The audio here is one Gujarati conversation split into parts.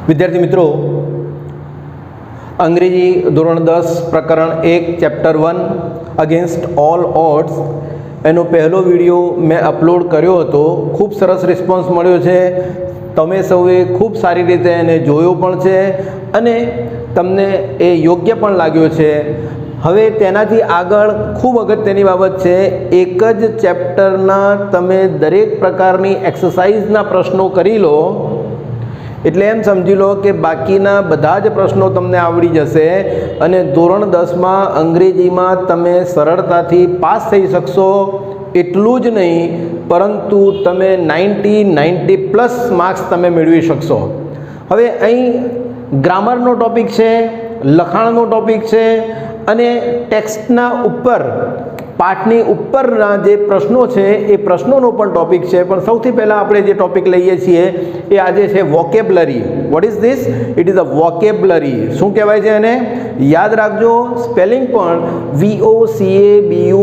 વિદ્યાર્થી મિત્રો, અંગ્રેજી ધોરણ 10 પ્રકરણ 1 ચેપ્ટર 1 અગેન્સ્ટ ઓલ ઓડ્સ એનો પહેલો વિડીયો મેં અપલોડ કર્યો હતો. ખૂબ સરસ રિસ્પોન્સ મળ્યો છે. તમે સૌએ ખૂબ સારી રીતે એને જોયો પણ છે અને તમને એ યોગ્ય પણ લાગ્યો છે. હવે તેનાથી આગળ ખૂબ અગત્યની બાબત છે, એક જ ચેપ્ટરના તમે દરેક પ્રકારની એક્સરસાઇઝના પ્રશ્નો કરી લો એટલે એમ સમજી લો કે બાકીના બધા જ પ્રશ્નો તમને આવડી જશે અને ધોરણ 10માં અંગ્રેજીમાં તમે સરળતાથી પાસ થઈ શકશો. એટલું જ નહીં પરંતુ તમે 90+ માર્ક્સ તમે મેળવી શકશો. હવે અહીં ગ્રામરનો ટૉપિક છે, લખાણનો ટૉપિક છે અને ટેક્સ્ટના ઉપર પાઠની ઉપરના જે પ્રશ્નો છે એ પ્રશ્નોનો પણ ટૉપિક છે. પણ સૌથી પહેલાં આપણે જે ટૉપિક લઈએ છીએ એ આજે છે vocabulary. What is this? It is a vocabulary. શું કહેવાય છે એને? યાદ રાખજો, સ્પેલિંગ પણ VOCABULARY.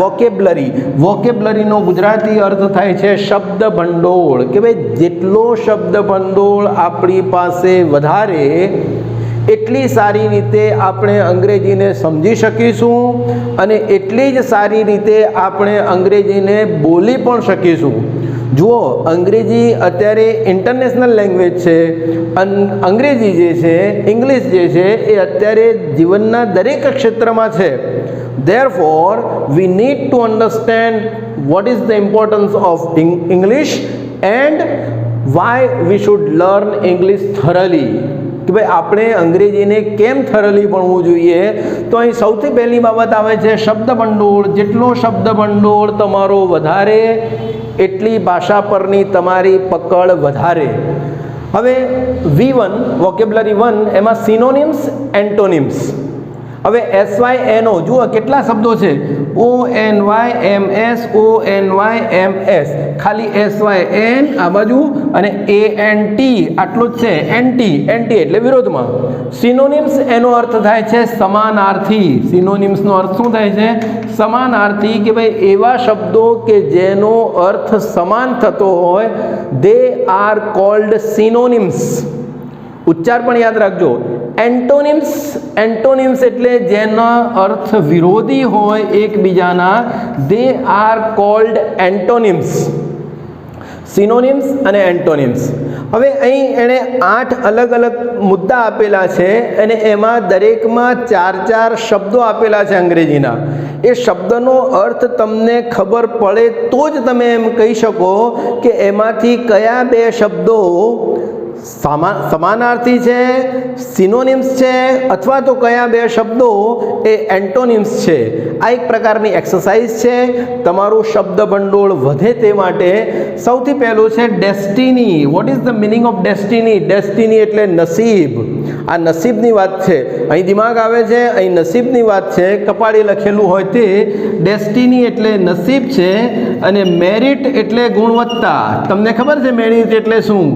વોકેબ્લરી. વોકેબ્લરીનો ગુજરાતી અર્થ થાય છે શબ્દ ભંડોળ. કે ભાઈ જેટલો શબ્દ ભંડોળ આપણી પાસે વધારે એટલી સારી રીતે આપણે અંગ્રેજીને સમજી શકીશું અને એટલી જ સારી રીતે આપણે અંગ્રેજીને બોલી પણ શકીશું. જુઓ, અંગ્રેજી અત્યારે ઇન્ટરનેશનલ લેંગ્વેજ છે. અંગ્રેજી જે છે, ઇંગ્લિશ જે છે એ અત્યારે જીવનના દરેક ક્ષેત્રમાં છે. Therefore, we need to understand what is the importance of English and why we should learn English thoroughly. કે ભાઈ આપણે અંગ્રેજીને કેમ થરલી ભણવું જોઈએ. તો અહીં સૌથી પહેલી બાબત આવે છે શબ્દ ભંડોળ. જેટલો શબ્દ ભંડોળ તમારો વધારે એટલી ભાષા પરની તમારી પકડ વધારે. હવે V1 વોકેબ્લરી 1 એમાં સિનોનિમ્સ, એન્ટોનિમ્સ. હવે SYNO જુઓ કેટલા શબ્દો છે. ONYMS, ONYMS, ખાલી SYN આ બાજુ અને ANT આટલું જ છે. એન્ટી એટલે વિરોધમાં. સિનોનિમ્સ એનો અર્થ થાય છે સમાનાર્થી. સિનોનિમ્સનો અર્થ શું થાય છે? સમાનાર્થી. કે ભાઈ એવા શબ્દો કે જેનો અર્થ સમાન થતો હોય, દે આર કોલ્ડ સિનોનિમ્સ. ઉચ્ચાર પણ યાદ રાખજો. એન્ટોનિમ્સ એટલે જેનો અર્થ વિરોધી હોય એકબીજાના, they are cold antonyms. Synonyms અને એન્ટોનિમ્સ. હવે અહીં એણે 8 અલગ અલગ મુદ્દા આપેલા છે અને એમાં દરેકમાં 4 શબ્દો આપેલા છે અંગ્રેજીના. એ શબ્દનો અર્થ તમને ખબર પડે તો જ તમે એમ કહી શકો કે એમાંથી કયા 2 શબ્દો સમાનાર્થી છે, સિનોનિમ્સ છે, અથવા તો કયા 2 શબ્દો એ એન્ટોનિમ્સ છે. આ એક પ્રકારની એક્સરસાઇઝ છે તમારું શબ્દ ભંડોળ વધે તે માટે. સૌથી પહેલું છે destiny. What is the meaning of destiny? Destiny એટલે નસીબ. આ નસીબની વાત છે. અહીં દિમાગ આવે છે, અહીં નસીબની વાત છે. કપાળે લખેલું હોય તે ડેસ્ટિની એટલે નસીબ છે. અને મેરિટ એટલે ગુણવત્તા. તમને ખબર છે મેરિટ એટલે શું?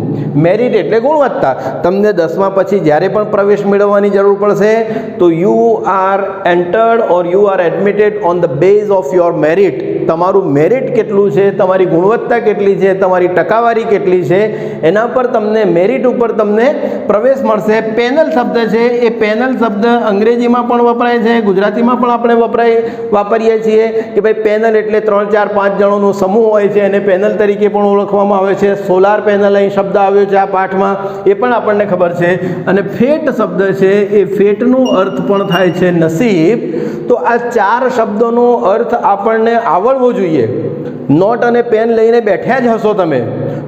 મેરિટ એટલે ગુણવત્તા. તમને 10મા પછી જ્યારે પણ પ્રવેશ મેળવવાની જરૂર પડશે તો you are entered or you are admitted on the base of your merit. તમારું મેરિટ કેટલું છે, તમારી ગુણવત્તા કેટલી છે, તમારી ટકાવારી કેટલી છે, એના પર તમને મેરિટ ઉપર તમને પ્રવેશ મળશે. પેનલ શબ્દ છે, એ પેનલ શબ્દ અંગ્રેજીમાં પણ વપરાય છે, ગુજરાતીમાં પણ આપણે વાપરીએ છીએ કે ભાઈ પેનલ એટલે 3, 4, 5 જણોનો સમૂહ હોય છે એને પેનલ તરીકે પણ ઓળખવામાં આવે છે. સોલાર પેનલ અહીં શબ્દ આવ્યો છે આ પાઠમાં, એ પણ આપણને ખબર છે. અને ફેટ શબ્દ છે, એ ફેટનો અર્થ પણ થાય છે નસીબ. તો આ 4 શબ્દોનો અર્થ આપણને આવડવો જોઈએ. નોટ અને પેન લઈને બેઠા જ હશો તમે,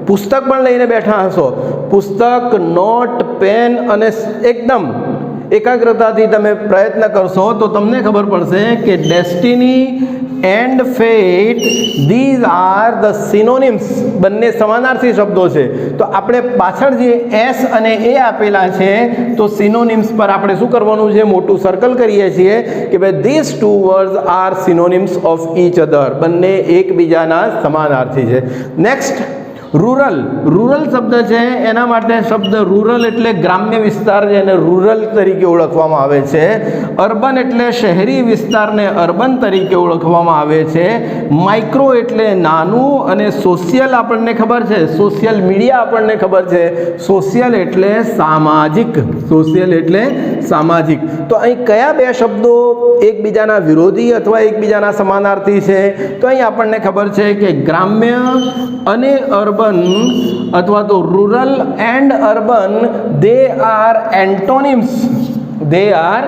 પુસ્તક પણ લઈને બેઠા હશો. પુસ્તક, નોટ, પેન અને એકદમ એકાગ્રતાથી તમે પ્રયત્ન કરશો તો તમને ખબર પડશે કે destiny and fat, these are the synonyms. બંને સમાનાર્થી શબ્દો છે. તો આપણે પાછળ જે S અને A આપેલા છે તો સિનોનિમ્સ પર આપણે શું કરવાનું છે? મોટું સર્કલ કરીએ છીએ કે ભાઈ these 2 words are synonyms of each other. બંને એકબીજાના સમાનાર્થી છે. નેક્સ્ટ રૂરલ, રૂરલ શબ્દ છે એના માટે શબ્દ રૂરલ એટલે ગ્રામ્ય વિસ્તાર છે એને રૂરલ તરીકે ઓળખવામાં આવે છે. અર્બન એટલે શહેરી વિસ્તારને અર્બન તરીકે ઓળખવામાં આવે છે. માઇક્રો એટલે નાનું, અને સોશિયલ આપણને ખબર છે, સોશિયલ મીડિયા આપણને ખબર છે, સોશિયલ એટલે સામાજિક, સોશિયલ એટલે સામાજિક. તો અહીં કયા બે શબ્દો એકબીજાના વિરોધી અથવા એકબીજાના સમાનાર્થી છે? તો અહીં આપણને ખબર છે કે ગ્રામ્ય અને અર્બન અથવા તો rural and urban they are antonyms, they are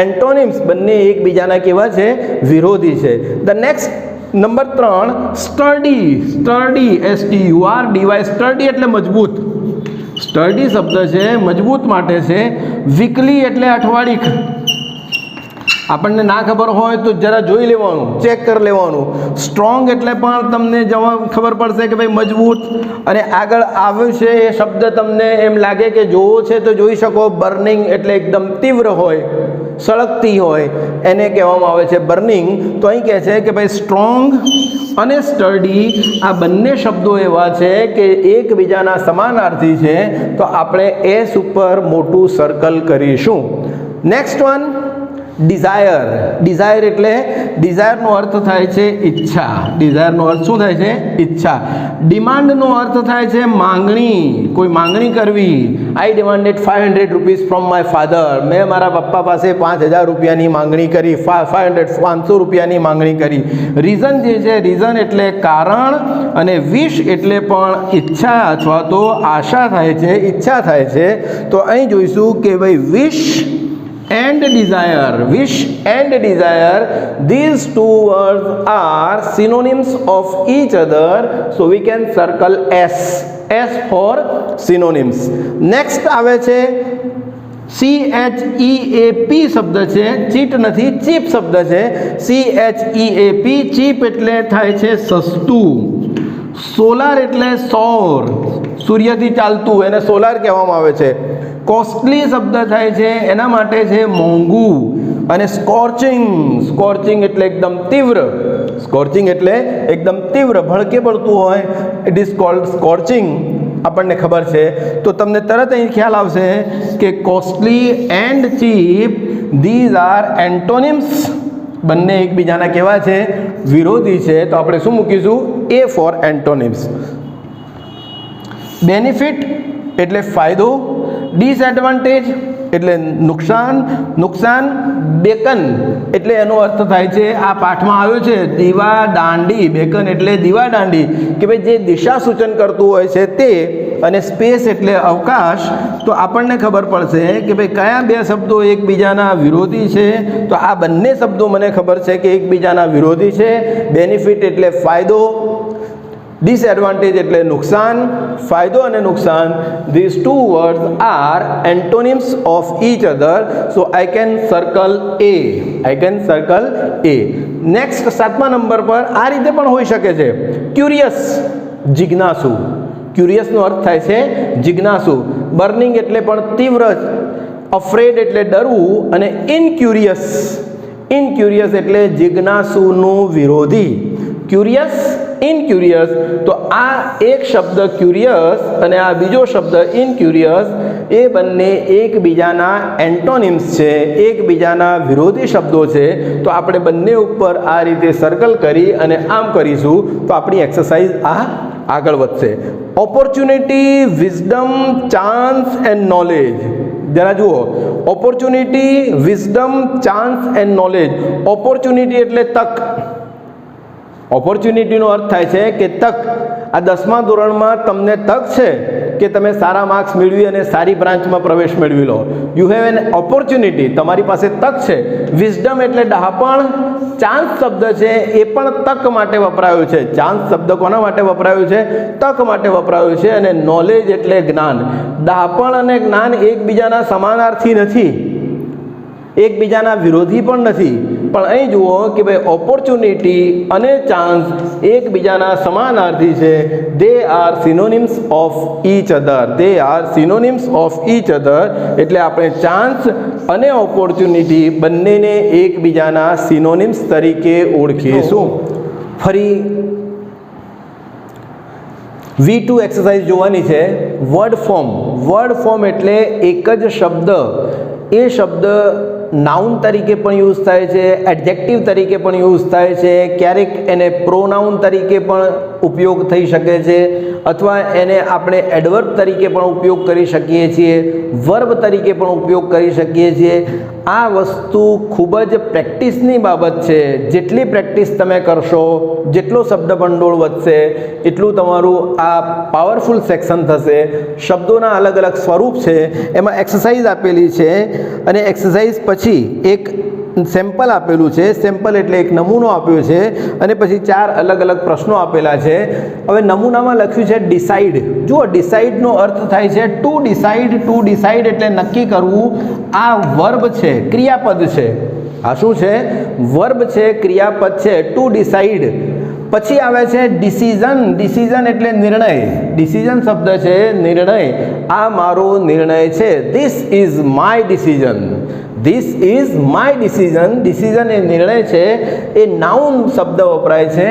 antonyms, બંને એકબીજાના કેવા છે? વિરોધી છે. ધ નેક્સ્ટ નંબર 3 સ્ટર્ડી, સ્ટર્ડી STURDY, સ્ટર્ડી એટલે મજબૂત, સ્ટર્ડી શબ્દ છે મજબૂત માટે છે. વીકલી એટલે અઠવાડિક, આપણને ના ખબર હોય તો જરા જોઈ લેવાનું, ચેક કરી લેવાનું. સ્ટ્રોંગ એટલે પણ તમને ખબર પડશે કે ભાઈ મજબૂત. અને આગળ આવ્યું છે એ શબ્દ તમને એમ લાગે કે જોવો છે તો જોઈ શકો. બર્નિંગ એટલે એકદમ તીવ્ર હોય, સળગતી હોય, એને કહેવામાં આવે છે બર્નિંગ. તો અહીં કહે છે કે ભાઈ સ્ટ્રોંગ અને સ્ટર્ડી આ બંને શબ્દો એવા છે કે એકબીજાના સમાનાર્થી છે. તો આપણે એસ ઉપર મોટું સર્કલ કરીશું. Next one Dzire. ડિઝાયર એટલે ડિઝાયરનો અર્થ થાય છે ઈચ્છા. ડિઝાયરનો અર્થ શું થાય છે? ઈચ્છા. ડિમાન્ડનો અર્થ થાય છે માંગણી, કોઈ માંગણી કરવી. I demanded 500 rupees from my father, મેં મારા પપ્પા પાસે 5000 રૂપિયાની માંગણી કરી, 500 રૂપિયાની માંગણી કરી. રીઝન જે છે, રીઝન એટલે કારણ, અને વિશ એટલે પણ ઈચ્છા અથવા તો આશા થાય છે, ઈચ્છા થાય છે. તો અહીં જોઈશું કે ભાઈ વિશ and desire, wish and desire, these two words are synonyms of each other, so we can circle S, S for synonyms. Next આવે છે CHEAP શબ્દ છે, ચીટ નથી, ચીપ શબ્દ છે. CHEAP, ચીપ એટલે થાય છે સસ્તું. સોલાર એટલે સૌર, સૂર્યથી ચાલતું, એને સોલાર કહેવામાં આવે છે. કોસ્ટલી શબ્દ થાય છે એના માટે છે મોંઘું. અને સ્કોર્ચિંગ, સ્કોર્ચિંગ એટલે એકદમ તીવ્ર, સ્કોર્ચિંગ એટલે એકદમ તીવ્ર, ભડકે પડતું હોય, ઇટ ઇઝ કોલ્ડ સ્કોર્ચિંગ, આપણને ખબર છે. તો તમને તરત અહીં ખ્યાલ આવશે કે costly and cheap, these are antonyms, બંને એકબીજાના કેવા છે? વિરોધી છે. તો આપણે શું મૂકીશું? A four antonyms. બેનિફિટ એટલે ફાયદો, ડિસએડવાન્ટેજ એટલે નુકસાન, નુકસાન. બેકન એટલે એનો અર્થ થાય છે, આ પાઠમાં આવ્યો છે દીવા દાંડી, બેકન એટલે દીવા દાંડી, કે ભાઈ જે દિશા સૂચન કરતું હોય છે તે. અને સ્પેસ એટલે અવકાશ. તો આપણને ખબર પડશે કે ભાઈ કયા બે શબ્દો એકબીજાના વિરોધી છે. તો આ બંને શબ્દો મને ખબર છે કે એકબીજાના વિરોધી છે. બેનિફિટ એટલે ફાયદો, ડિસએડવાન્ટેજ એટલે નુકસાન, ફાયદો અને નુકસાન. These two words are antonyms of each other, so I can circle A, I can circle A. Next 7મા નંબર પર આ રીતે પણ હોઈ શકે છે. ક્યુરિયસ, જિજ્ઞાસુ. ક્યુરિયસનો અર્થ થાય છે જિજ્ઞાસુ. બર્નિંગ એટલે પણ તીવ્ર, અફ્રેડ એટલે ડરવું, અને ઇનક્યુરિયસ, ઇનક્યુરિયસ એટલે જિજ્ઞાસુનું વિરોધી. ક્યુરિયસ, ઇનક્યુરિયસ. તો આ એક શબ્દ ક્યુરિયસ અને આ બીજો શબ્દ ઇનક્યુરિયસ, એ બંને એકબીજાના એન્ટોનિમ્સ છે, એકબીજાના વિરોધી શબ્દો છે. તો આપણે બંને ઉપર આ રીતે સર્કલ કરી અને આમ કરીશું તો આપણી એક્સરસાઇઝ આ આગળ વધશે. Opportunity, wisdom, chance and knowledge. જરા જુઓ, opportunity, wisdom, chance and knowledge. Opportunity એટલે તક, ઓપોર્ચ્યુનિટીનો અર્થ થાય છે કે તક. આ 10મા ધોરણમાં તમને તક છે કે તમે સારા માર્ક્સ મેળવી અને સારી બ્રાન્ચમાં પ્રવેશ મેળવી લો. યુ હેવ એન ઓપોર્ચ્યુનિટી, તમારી પાસે તક છે. વિઝડમ એટલે ડહાપણ. ચાન્સ શબ્દ છે એ પણ તક માટે વપરાયો છે. ચાન્સ શબ્દ કોના માટે વપરાયો છે? તક માટે વપરાયો છે. અને નોલેજ એટલે જ્ઞાન. ડહાપણ અને જ્ઞાન એકબીજાના સમાનાર્થી નથી, એકબીજાના વિરોધી પણ નથી. પણ અહીં જુઓ કે ભાઈ ઓપોર્ચ્યુનિટી અને ચાન્સ એકબીજાના સમાનાર્થી છે. They are synonyms of each other, they are synonyms of each અધર. એટલે આપણે ચાન્સ અને ઓપોર્ચ્યુનિટી બંનેને એકબીજાના સિનોનિમ્સ તરીકે ઓળખીશું. ફરી V2 એક્સરસાઇઝ જોવાની છે. વર્ડ ફોર્મ એટલે એક જ શબ્દ, એ શબ્દ નાઉન તરીકે પણ યુઝ થાય છે, એડજેક્ટિવ તરીકે પણ યુઝ થાય છે, ક્યારેક એને પ્રોનાઉન તરીકે પણ ઉપયોગ થઈ શકે છે, અથવા એને આપણે એડવર્બ તરીકે પણ ઉપયોગ કરી શકીએ છીએ, વર્બ તરીકે પણ ઉપયોગ કરી શકીએ છીએ. આ વસ્તુ ખૂબ જ પ્રેક્ટિસની બાબત છે. જેટલી પ્રેક્ટિસ તમે કરશો, જેટલો શબ્દ ભંડોળ વધશે, એટલું તમારું આ પાવરફુલ સેક્શન થશે. શબ્દોના અલગ અલગ સ્વરૂપ છે, એમાં એક્સરસાઇઝ આપેલી છે, અને એક્સરસાઇઝ પછી એક સેમ્પલ આપેલું છે. સેમ્પલ એટલે એક નમૂનો આપ્યો છે, અને પછી 4 અલગ અલગ પ્રશ્નો આપેલા છે. હવે નમૂનામાં લખ્યું છે ડિસાઇડ. જુઓ, ડિસાઇડનો અર્થ થાય છે ટુ ડિસાઇડ. ટુ ડિસાઇડ એટલે નક્કી કરવું. આ વર્બ છે, ક્રિયાપદ છે. આ શું છે? વર્બ છે, ક્રિયાપદ છે, ટુ ડિસાઇડ. પછી આવે છે ડિસિઝન. ડિસિઝન એટલે નિર્ણય. ડિસિઝન શબ્દ છે નિર્ણય. આ મારો નિર્ણય છે. This is my decision. This is my decision. Decision એ નિર્ણય છે. એ નાઉન શબ્દ વપરાય છે.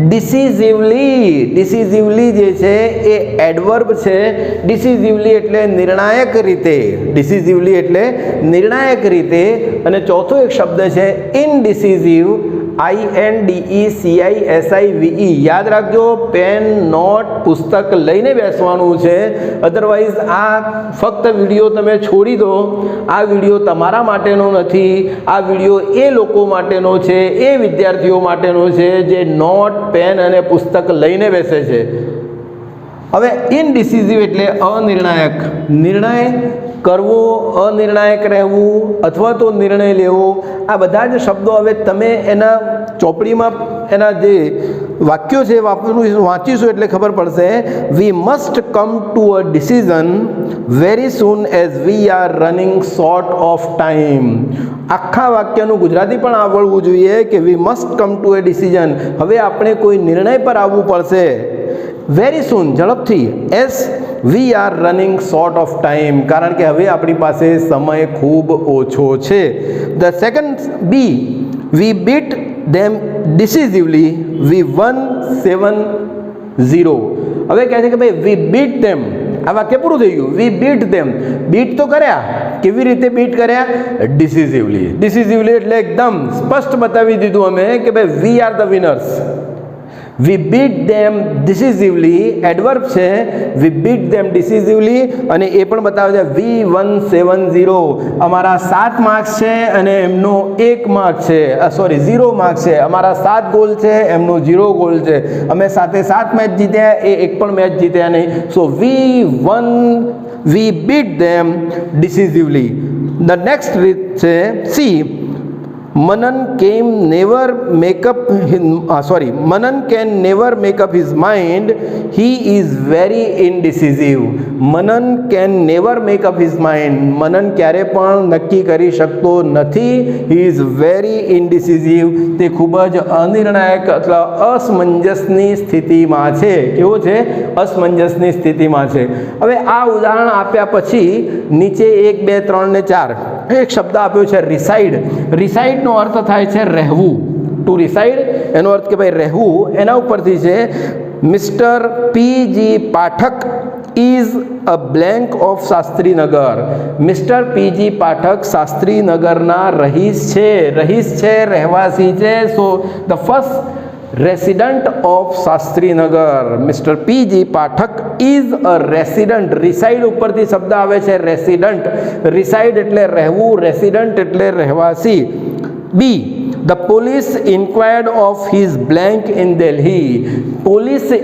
ડિસિઝિવલી. ડિસિઝિવલી જે છે એ એડવર્બ છે. ડિસિઝિવલી એટલે નિર્ણાયક રીતે. ડિસિઝિવલી એટલે નિર્ણાયક રીતે. અને ચોથો એક શબ્દ છે ઇનડિસિઝિવ. INDECISIVE. યાદ રાખજો, પેન, નોટ, પુસ્તક લઈને બેસવાનું છે. અધરવાઇઝ આ ફક્ત વિડીયો તમે છોડી દો. આ વિડીયો તમારા માટેનો નથી. આ વિડીયો એ લોકો માટેનો છે, એ વિદ્યાર્થીઓ માટેનો છે જે નોટ, પેન અને પુસ્તક લઈને બેસે છે. હવે ઇનડિસિઝિવ એટલે અનિર્ણાયક. નિર્ણય કરવો, અનિર્ણાયક રહેવું, અથવા તો નિર્ણય લેવો. આ બધા જ શબ્દો હવે તમે એના ચોપડીમાં એના જે વાક્યો છે વાંચીશું એટલે ખબર પડશે. We must come to a decision very soon as we are running short of time. આખા વાક્યનું ગુજરાતી પણ આવડવું જોઈએ કે we must come to a decision. હવે આપણે કોઈ નિર્ણય પર આવવું પડશે. વેરી સૂન, ઝડપથી. As we are running short of time, કારણ કે હવે આપણી પાસે સમય ખૂબ ઓછો છે. The second B, we beat them decisively. We won 7-0. હવે કહે છે કે ભાઈ વી બીટ ધેમ. આ વાક્ય પૂરું થઈ ગયું. વી બીટ ધેમ. બીટ તો કર્યા. કેવી રીતે બીટ કર્યા? ડિસિઝિવલી. ડિસિઝિવલી એટલે એકદમ સ્પષ્ટ બતાવી દીધું અમે કે ભાઈ we are the winners. We beat them decisively adverb છે. વી બીટ ધેમ ડિસિઝિવલી, અને એ પણ બતાવે છે વી 1-7-0. અમારા 7 માર્ક્સ છે અને એમનો 1 માર્ક છે, 0 માર્ક છે. અમારા 7 ગોલ છે, એમનો 0 ગોલ છે. અમે 7 મેચ જીત્યા, એ એક પણ મેચ જીત્યા નહીં. સો વી બીટ ધેમ ડિસિઝિવલી. ધ નેક્સ્ટ રીત છે C. Manan can never make up his mind. He is very indecisive. Manan can never make up his mind. Manan ક્યારે પણ નક્કી કરી શકતો નથી. He is very indecisive. તે ખૂબ જ અનિર્ણાયક અથવા અસમંજસની સ્થિતિમાં છે. કેવો છે? અસમંજસની સ્થિતિમાં છે. હવે આ ઉદાહરણ આપ્યા પછી નીચે 1, 2, 3 ને 4 એક શબ્દ આપ્યો છે રિસાઇડ. રિસાઇડનો અર્થ થાય છે રહેવું. ટુ રિસાઇડ એનો અર્થ કે ભાઈ રહેવું. એના ઉપરથી છે mister PG Pathak is a blank of Shastrinagar. Mister PG Pathak શાસ્ત્રીનગરના રહીશ છે. રહીશ છે, રહેવાસી છે. So the first resident of Shastrinagar. Mister PG Pathak is a resident. Reside ઉપરથી શબ્દ આવે છે રેસિડન્ટ. રિસાઇડ એટલે રહેવું, રેસિડન્ટ એટલે રહેવાસી. B, the police inquired of his blank in Delhi. પોલીસે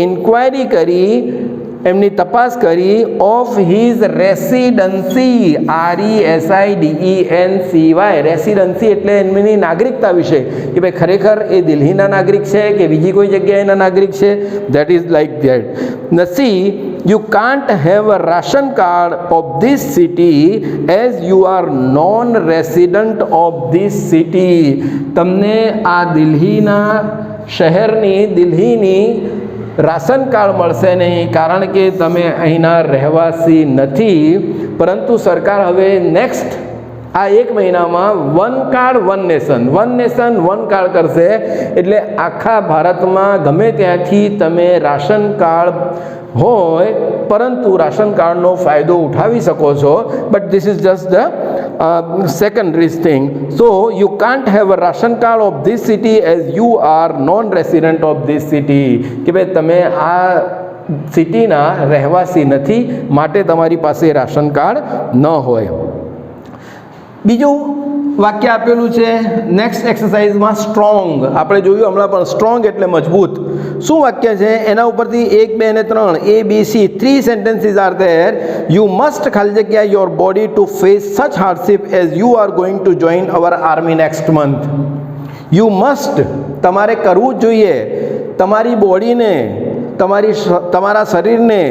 ઇન્ક્વાયરી કરી, એમની તપાસ કરી of his residency. RESIDENCY. Residency એટલે એમની નાગરિકતા વિશે, કે ભાઈ ખરેખર એ દિલ્હીના નાગરિક છે કે બીજી કોઈ જગ્યાએના નાગરિક છે. That is like that. C, you can't have a ration card of this city as you are non-resident of this city. તમને આ દિલ્હીના શહેરની, દિલ્હીની રાશન કાર્ડ મળશે નહીં, કારણ કે તમે અહીંના રહેવાસી નથી. પરંતુ સરકાર હવે નેક્સ્ટ આ એક મહિનામાં one card one nation one card કરશે એટલે આખા ભારતમાં ગમે ત્યાંથી તમે રાશન કાર્ડ હોય પરંતુ રાશન કાર્ડનો ફાયદો ઉઠાવી શકો છો. But this is just the secondary thing. So you can't have a ration card of this city as you are non-resident of this city. કે ભાઈ તમે આ સિટીના રહેવાસી નથી માટે તમારી પાસે રાશન કાર્ડ ન હોય. બીજું વાક્ય આપેલું છે નેક્સ્ટ એક્સરસાઇઝમાં સ્ટ્રોંગ. આપણે જોયું હમણાં પણ સ્ટ્રોંગ એટલે મજબૂત. શું વાક્ય છે એના ઉપરથી 1, 2 અને 3 ABC 3 sentences are there. You must ખાલી જગ્યા your body to face such hardship as you are going to join our army next month. You must તમારે કરવું જ જોઈએ તમારી બોડીને તમારા શરીરને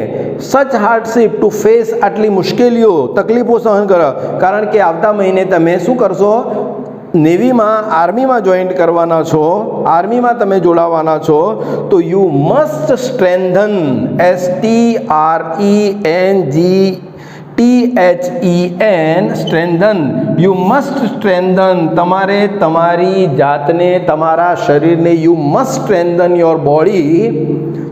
સચ હાર્ડશીપ ટુ ફેસ આટલી મુશ્કેલીઓ તકલીફો સહન કરો કારણ કે આવતા મહિને તમે શું કરશો નેવીમાં આર્મીમાં જોઈન્ટ કરવાના છો આર્મીમાં તમે જોડાવાના છો તો you must strengthen STRENGTHEN strengthen you must strengthen તમારે તમારી જાતને તમારા શરીરને you must strengthen your body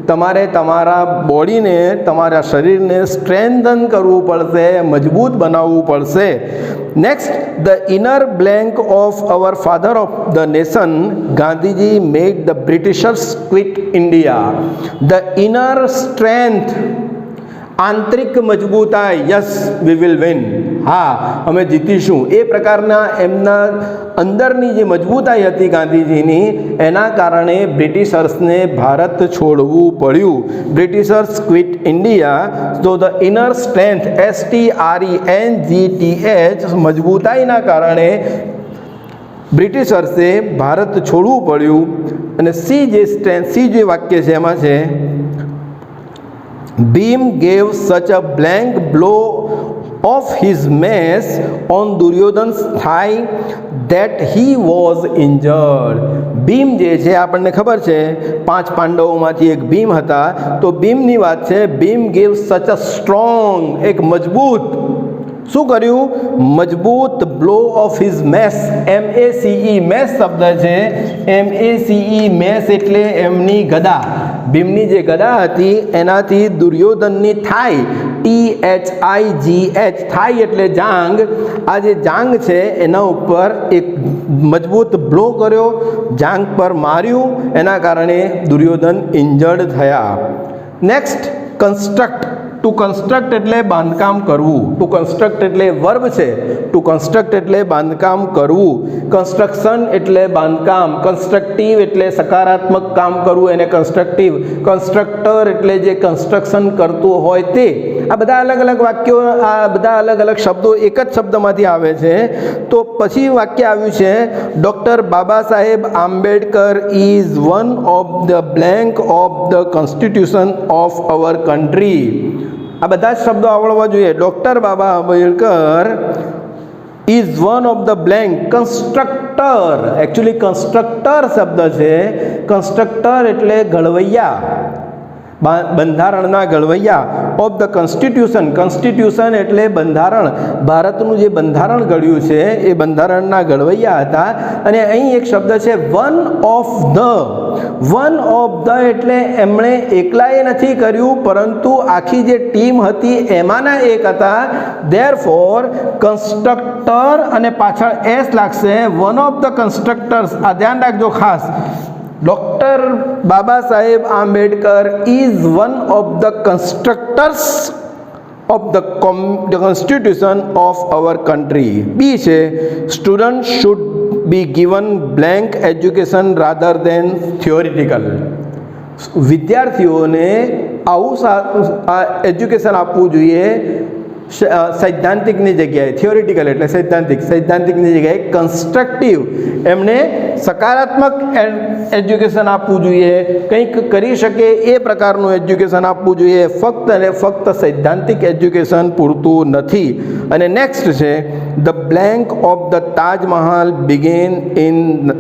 તમારે તમારા બોડીને તમારા શરીરને સ્ટ્રેન્થન કરવું પડશે મજબૂત બનાવવું પડશે. Next the inner blank of our father of the nation Gandhiji made the Britishers quit India. The inner strength આંતરિક મજબૂતાઈ યસ વી વિલ વિન હા અમે જીતીશું એ પ્રકારના એમના અંદરની જે મજબૂતાઈ હતી ગાંધીજીની એના કારણે બ્રિટિશર્સને ભારત છોડવું પડ્યું. Britishers quit India. તો ધ ઇનર સ્ટ્રેન્થ STRENGTH મજબૂતાઈના કારણે બ્રિટિશર્સે ભારત છોડવું પડ્યું. અને સી જે વાક્ય છે એમાં છે Bhim gave such a blank blow of his mace on Duryodhan's thigh that he was injured. Bhim જે છે આપણને ખબર છે 5 પાંડવોમાંથી એક ભીમ હતા તો ભીમની વાત છે. ભીમ ગેવ સચ અ સ્ટ્રોંગ એક મજબૂત શું કર્યું મજબૂત blow of his mace MACE mace શબ્દ છે MACE મેસ એટલે એમની ગદા ભીમની જે ગદા હતી એનાથી દુર્યોધનની થાઈ THIGH થાઈ એટલે જાંગ આ જે જાંગ છે એના ઉપર એક મજબૂત બ્લો કર્યો જાંગ પર માર્યું એના કારણે દુર્યોધન ઇન્જર્ડ થયા. Next construct. ટુ કન્સ્ટ્રક્ટ એટલે બાંધકામ કરવું. ટુ કન્સ્ટ્રક્ટ એટલે વર્બ છે. ટુ કન્સ્ટ્રક્ટ એટલે બાંધકામ કરવું. કન્સ્ટ્રક્શન એટલે બાંધકામ. કન્સ્ટ્રક્ટિવ એટલે સકારાત્મક કામ કરવું એને કન્સ્ટ્રક્ટિવ. કન્સ્ટ્રક્ટર એટલે જે કન્સ્ટ્રક્શન કરતું હોય તે. આ બધા અલગ અલગ વાક્યો આ બધા અલગ અલગ શબ્દો એક જ શબ્દમાંથી આવે છે. તો પછી વાક્ય આવ્યું છે doctor Baba Saheb Ambedkar is one of the blank of the constitution of our country. આ બધા જ શબ્દો આવડવા જોઈએ. Doctor Baba Ambedkar is one of the blank constructor. Actually constructor શબ્દ છે. કન્સ્ટ્રક્ટર એટલે ઘડવૈયા બંધારણના ઘડવૈયા ઓફ ધ કોન્સ્ટિટ્યુશન. કોન્સ્ટિટ્યુશન એટલે બંધારણ. ભારતનું જે બંધારણ ઘડ્યું છે એ બંધારણના ઘડવૈયા હતા. અને અહીં એક શબ્દ છે one of the. One of the એટલે એમણે એકલાએ નથી કર્યું પરંતુ આખી જે ટીમ હતી એમાંના એક હતા. ધેરફોર કન્સ્ટ્રક્ટર અને પાછળ એસ લાગશે વન ઓફ ધ કન્સ્ટ્રક્ટર્સ. આ ધ્યાન રાખજો ખાસ. Doctor Baba Saheb Ambedkar is one of the constructors of the constitution of our country. B છે student should be given blank education rather than theoretical. વિદ્યાર્થીઓને આવું એજ્યુકેશન આપવું જોઈએ સૈદ્ધાંતિકની જગ્યાએ. થિયોરિટિકલ એટલે સૈદ્ધાંતિકની જગ્યાએ કન્સ્ટ્રક્ટિવ એમને સકારાત્મક એજ્યુકેશન આપવું જોઈએ. કંઈક કરી શકે એ પ્રકારનું એજ્યુકેશન આપવું જોઈએ. ફક્ત અને ફક્ત સૈદ્ધાંતિક એજ્યુકેશન પૂરતું નથી. અને નેક્સ્ટ છે the blank of the Taj Mahal began in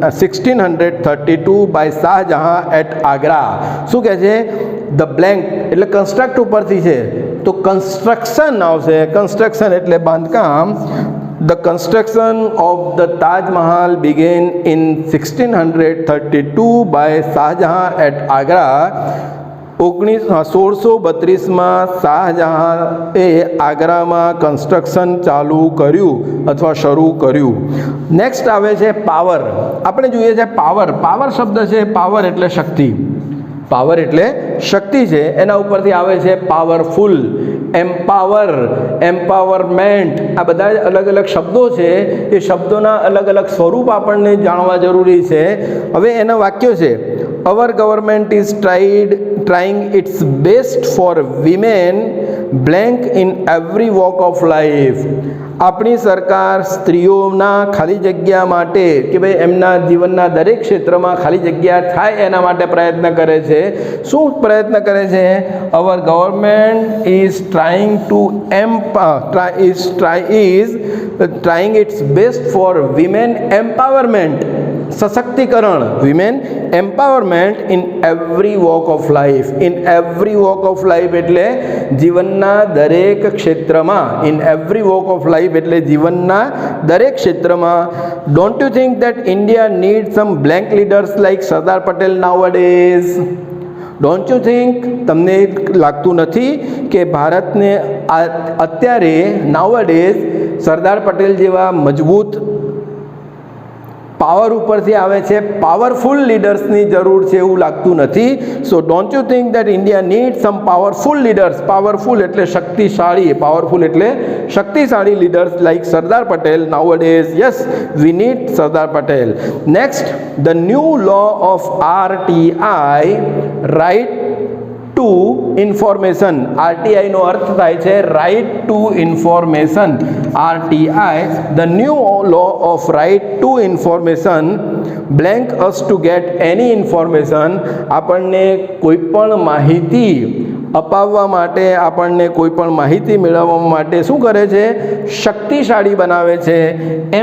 1632 by Shahjahan at Agra. શું કહે છે ધ બ્લેન્ક એટલે કન્સ્ટ્રક્ટ ઉપરથી છે તો કન્સ્ટ્રક્શન આવશે. કન્સ્ટ્રક્શન એટલે બાંધકામ. The construction of the Taj Mahal began in 1632 by Shahjahan at Agra. 1632માં શાહજહાંએ આગ્રામાં કન્સ્ટ્રક્શન ચાલુ કર્યું અથવા શરૂ કર્યું. નેક્સ્ટ આવે છે પાવર. આપણે જોઈએ છે પાવર. પાવર શબ્દ છે, પાવર એટલે શક્તિ. પાવર એટલે શક્તિ છે. એના ઉપરથી આવે છે પાવરફુલ, એમ્પાવર, એમ્પાવરમેન્ટ. આ બધા અલગ અલગ શબ્દો છે. એ શબ્દોના અલગ અલગ સ્વરૂપ આપણને જાણવા જરૂરી છે. હવે એના વાક્યો છે, our government is trying its best for women blank in every walk of life. આપણી સરકાર સ્ત્રીઓના ખાલી જગ્યા માટે કે ભાઈ એમના જીવનના દરેક ક્ષેત્રમાં ખાલી જગ્યા થાય એના માટે પ્રયત્ન કરે છે. શું પ્રયત્ન કરે છે? Our government is trying its best for women empowerment, સશક્તિકરણ, women empowerment in every walk of life. In every walk of life એટલે જીવનના દરેક ક્ષેત્રમાં. In every walk of life એટલે જીવનના દરેક ક્ષેત્રમાં. Don't you think that India need some blank leaders like Sardar Patel nowadays? Don't you think, તમને લાગતું નથી કે ભારતને અત્યારે નાઉઅડેઝ સરદાર પટેલ જેવા મજબૂત પાવર ઉપરથી આવે છે, પાવરફુલ લીડર્સની જરૂર છે એવું લાગતું નથી? So don't you think that India need some powerful leaders? Powerful એટલે શક્તિશાળી, પાવરફુલ એટલે શક્તિશાળી leaders like Sardar Patel nowadays. Yes, we need Sardar Patel. Next, the new law of RTI, right to information. આરટીઆઈનો અર્થ થાય છે right to information. RTI, the new law of right to information blank us to get any information. આપણને કોઈ પણ માહિતી અપાવવા માટે, આપણને કોઈ પણ માહિતી મેળવવા માટે શું કરે છે? શક્તિશાળી બનાવે છે,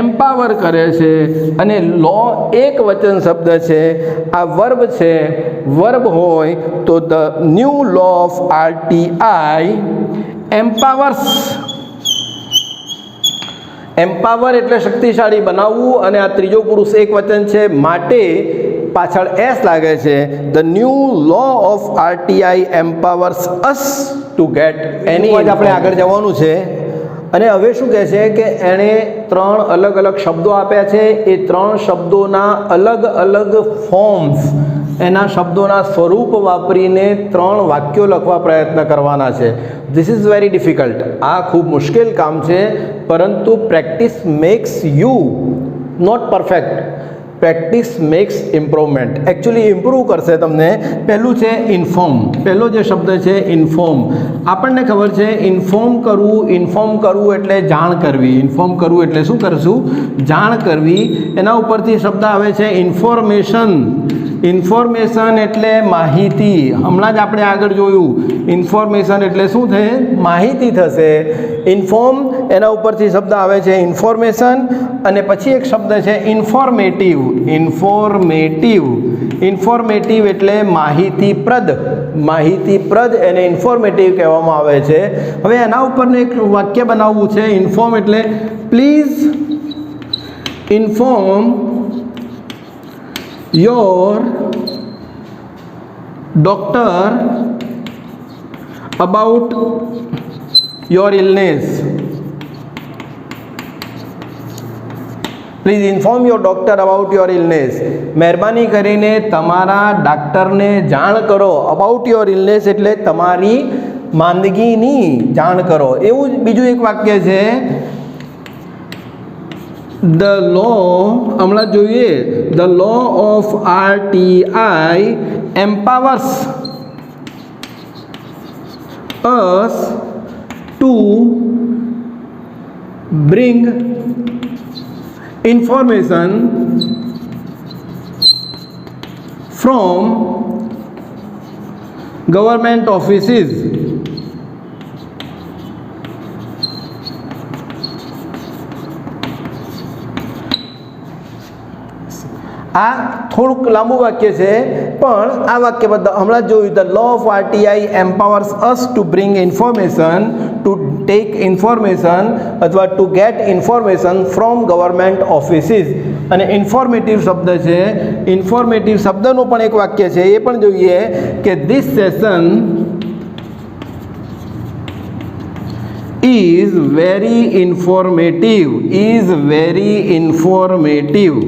એમ્પાવર કરે છે. અને લો એક વચન શબ્દ છે, આ વર્બ છે. વર્બ હોય તો the new law of RTI empowers. Empower એટલે શક્તિશાળી બનાવવું, અને આ ત્રીજો પુરુષ એક વચન છે, માટે પાછળ એસ લાગે છે. The new law of RTI empowers us to get any. આપણે આગળ જવાનું છે. અને હવે શું કહે છે કે એણે 3 અલગ અલગ શબ્દો આપ્યા છે. એ 3 શબ્દોના અલગ અલગ ફોર્મ્સ, એના શબ્દોના સ્વરૂપ વાપરીને 3 વાક્યો લખવા પ્રયત્ન કરવાના છે. This is very difficult. આ ખૂબ મુશ્કેલ કામ છે, પરંતુ practice makes you not perfect. Practice makes improvement. Actually improve કરશે તમને. પહેલું છે ઇન્ફોર્મ. પહેલો જે શબ્દ છે ઇન્ફોર્મ. આપણને ખબર છે ઇન્ફોર્મ કરવું. ઇન્ફોર્મ કરવું એટલે જાણ કરવી. ઇન્ફોર્મ કરવું એટલે શું કરશું? જાણ કરવી. એના ઉપરથી શબ્દ આવે છે ઇન્ફોર્મેશન. ઇન્ફોર્મેશન એટલે માહિતી. હમણાં જ આપણે આગળ જોયું, ઇન્ફોર્મેશન એટલે શું થાય? માહિતી થશે. ઇન્ફોર્મ, એના ઉપરથી શબ્દ આવે છે ઇન્ફોર્મેશન. અને પછી એક શબ્દ છે ઇન્ફોર્મેટિવ. ઇન્ફોર્મેટિવ. ઇન્ફોર્મેટિવ એટલે માહિતીપ્રદ. માહિતીપ્રદ એને ઇન્ફોર્મેટિવ કહેવામાં આવે છે. હવે એના ઉપરનું એક વાક્ય બનાવવું છે. ઇન્ફોર્મ એટલે please inform your doctor about your illness. Please inform your doctor about your illness. મહેરબાની કરીને તમારા ડાક્ટરને જાણ કરો. અબાઉટ યોર ઇલનેસ એટલે તમારી માંદગીની જાણ કરો. એવું જ બીજું એક વાક્ય છે, ધ લો, હમણાં જોઈએ, the law of RTI empowers us to bring information from government offices. આ થોડુંક લાંબુ વાક્ય છે, પણ આ વાક્ય બધા હમણાં જોયું. The law of RTI empowers us to bring information to take information અથવા to get information from government offices. અને ઇન્ફોર્મેટિવ શબ્દ છે, ઇન્ફોર્મેટિવ શબ્દનું પણ એક વાક્ય છે એ પણ જોઈએ કે this session is very informative, is very informative.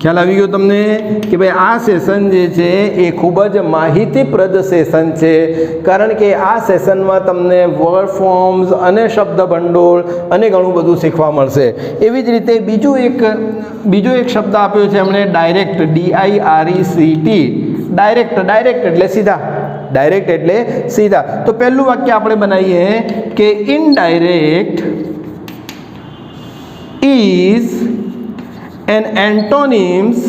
ખ્યાલ આવી ગયો તમને કે ભાઈ આ સેશન જે છે એ ખૂબ જ માહિતીપ્રદ સેશન છે, કારણ કે આ સેશનમાં તમને વર્ડ ફોર્મ્સ અને શબ્દ ભંડોળ અને ઘણું બધું શીખવા મળશે. એવી જ રીતે બીજો એક શબ્દ આપ્યો છે એમણે ડાયરેક્ટ, DIRECT. ડાયરેક્ટ એટલે સીધા, ડાયરેક્ટ એટલે સીધા. તો પહેલું વાક્ય આપણે બનાવીએ કે indirect is an antonyms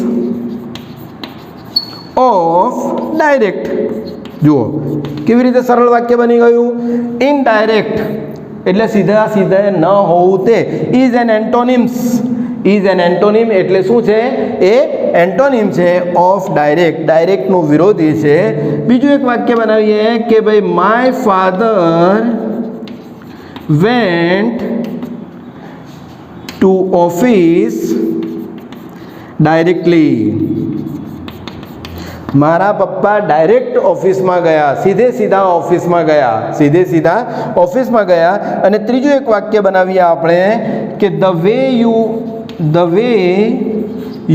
of direct. જુઓ કેવી રીતે સરળ વાક્ય બની ગયું. ઇનડાયરેક્ટ એટલે સીધા સીધા ન હોવું તે. Is an antonyms, is an antonym એટલે શું છે એ એન્ટોનિમ છે ઓફ ડાયરેક્ટ, ડાયરેક્ટનું વિરોધી છે. બીજું એક વાક્ય બનાવીએ કે ભાઈ my father went to office directly. મારા પપ્પા ડાયરેક્ટ ઓફિસમાં ગયા, સીધે સીધા ઓફિસમાં ગયા, સીધે સીધા ઓફિસમાં ગયા. અને ત્રીજું એક વાક્ય બનાવીએ આપણે કે the way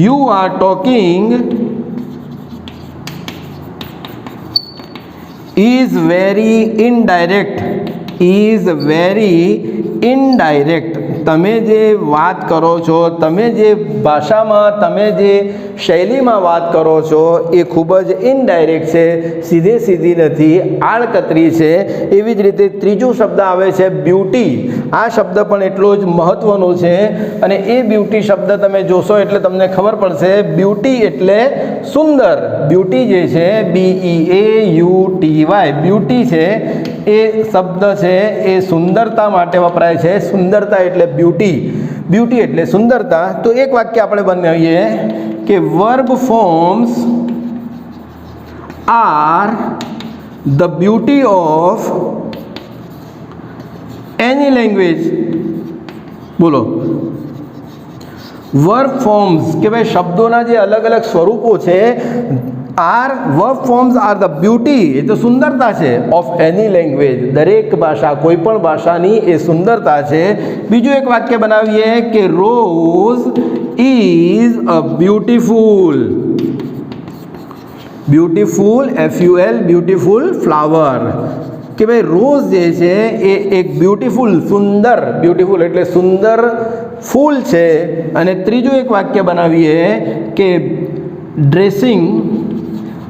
you are talking is very indirect, is very indirect. તમે જે વાત કરો છો, તમે જે ભાષામાં, તમે જે શૈલીમાં વાત કરો છો એ ખૂબ જ ઇનડાયરેક્ટ છે, સીધે સીધી નથી, આડકતરી છે. એવી જ રીતે ત્રીજો શબ્દ આવે છે બ્યુટી. આ શબ્દ પણ એટલો જ મહત્ત્વનો છે અને એ બ્યુટી શબ્દ તમે જોશો એટલે તમને ખબર પડશે. બ્યુટી એટલે સુંદર. બ્યુટી જે છે BEAUTY, બ્યુટી છે એ શબ્દ છે એ સુંદરતા માટે વપરાય છે. સુંદરતા એટલે બ્યુટી, બ્યુટી એટલે સુંદરતા. તો એક વાક્ય આપણે બનાવીએ કે verb forms are the beauty of any language. બોલો, વર્બ ફોર્મ્સ કે ભાઈ શબ્દોના જે અલગ અલગ સ્વરૂપો છે, verb forms are the beauty, એ તો સુંદરતા છે, ઓફ એની લેંગ્વેજ, દરેક ભાષા, કોઈ પણ ભાષાની એ સુંદરતા છે. બીજું એક વાક્ય બનાવીએ કે rose is a beautiful, beautiful FUL, beautiful flower. કે ભાઈ રોઝ જે છે એ એક બ્યુટીફુલ, સુંદર, બ્યુટીફુલ એટલે સુંદર ફૂલ છે. અને ત્રીજું એક વાક્ય બનાવીએ કે ડ્રેસિંગ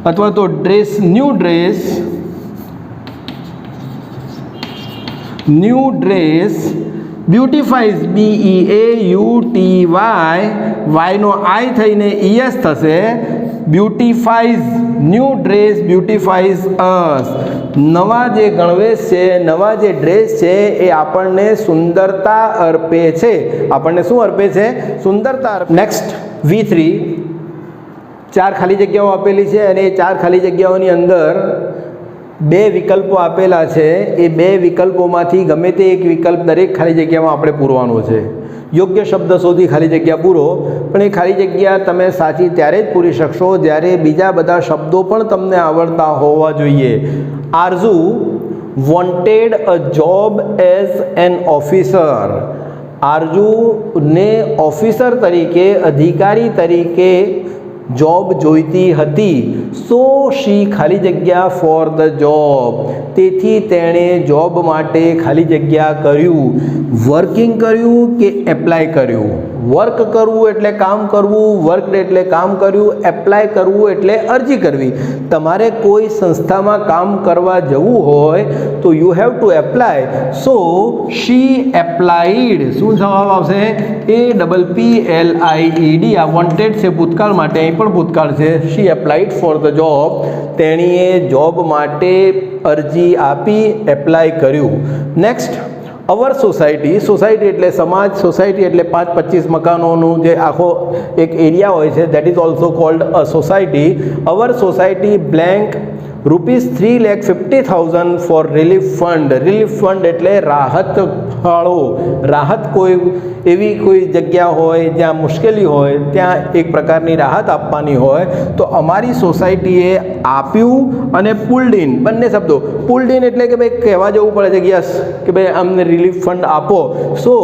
અથવા તો ડ્રેસ, ન્યૂ ડ્રેસ બ્યુટીફાઈઝ BEAUTY, વાયનો આઈ થઈને ES થશે. બ્યુટીફાઈઝ, ન્યૂ ડ્રેસ બ્યુટીફાઈઝ અસ. નવા જે ગણવેશ છે, નવા જે ડ્રેસ છે એ આપણને સુંદરતા અર્પે છે. આપણને શું અર્પે છે? સુંદરતા. નેક્સ્ટ V3, 4 ખાલી જગ્યાઓ આપેલી છે અને એ 4 ખાલી જગ્યાઓની અંદર 2 વિકલ્પો આપેલા છે. એ 2 વિકલ્પોમાંથી ગમે તે એક વિકલ્પ દરેક ખાલી જગ્યામાં આપણે પૂરવાનો છે. યોગ્ય શબ્દ શોધી ખાલી જગ્યા પૂરો, પણ એ ખાલી જગ્યા તમે સાચી ત્યારે જ પૂરી શકશો જ્યારે બીજા બધા શબ્દો પણ તમને આવડતા હોવા જોઈએ. Arzoo wanted a job as an officer. આરઝુને ઓફિસર તરીકે, અધિકારી તરીકે જોબ જોઈતી હતી. સો શી ખાલી જગ્યા ફોર ધ જોબ. તેથી તેણે જોબ માટે ખાલી જગ્યા કર્યું. વર્કિંગ કર્યું કે એપ્લાય કર્યું? વર્ક કરવું એટલે કામ કરવું, વર્ક એટલે કામ કર્યું, એપ્લાય કરવું એટલે અરજી કરવી. તમારે કોઈ સંસ્થામાં કામ કરવા જવું હોય તો you have to apply. So she applied. શું જવાબ આવશે? APPLIED. આ વોન્ટેડ છે ભૂતકાળ માટે, અહીં પણ ભૂતકાળ છે. શી એપ્લાઈડ ફોર ધ જોબ. તેણીએ જોબ માટે અરજી આપી, એપ્લાય કર્યું. નેક્સ્ટ, અવર સોસાયટી. સોસાયટી એટલે સમાજ, સોસાયટી એટલે 5-25 મકાનોનું જે આખો એક એરિયા હોય છે, that is also called a society. Our society blank ₹3,50,000 for relief fund. Relief fund એટલે રાહત ફાળો. રાહત કોઈ એવી કોઈ જગ્યા હોય જ્યાં મુશ્કેલી હોય, ત્યાં એક પ્રકારની રાહત આપવાની હોય, તો અમારી સોસાયટીએ આપ્યું. અને પુલ્ડ ઇન, બંને શબ્દો. પુલ્ડ ઇન એટલે કે ભાઈ કહેવા જવું પડે છે કે યસ કે ભાઈ અમને રિલીફ ફંડ આપો. So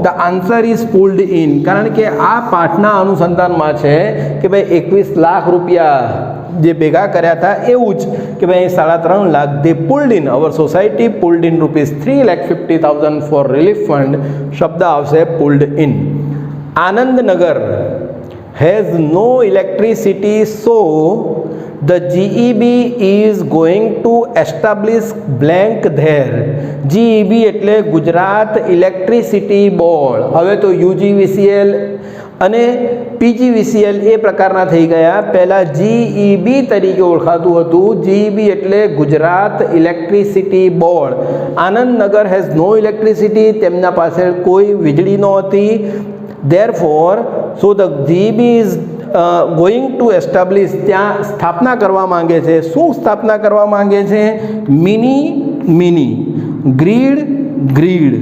the answer is pulled in, કારણ કે આ પાઠના અનુસંધાનમાં છે કે ભાઈ 21 લાખ રૂપિયા જે ભેગા કર્યા હતા એવું જ કે ભાઈ 3.5 lakh they pulled in. Our society pulled in ₹3,50,000 for relief fund. શબ્દ આવશે pulled in. Anandnagar has no electricity, so the GEB is going to establish blank there. GEB એટલે ગુજરાત ઇલેક્ટ્રિસિટી બોર્ડ. હવે તો UGVCL અને PGVCL એ પ્રકારના થઈ ગયા. પહેલાં GEB તરીકે ઓળખાતું હતું. GEB એટલે Gujarat electricity board. Anandnagar has no electricity, તેમના પાસે કોઈ વીજળી નહોતી. Therefore, so the GEB is going to establish, ત્યાં સ્થાપના કરવા માંગે છે. શું સ્થાપના કરવા માંગે છે? Mini grid.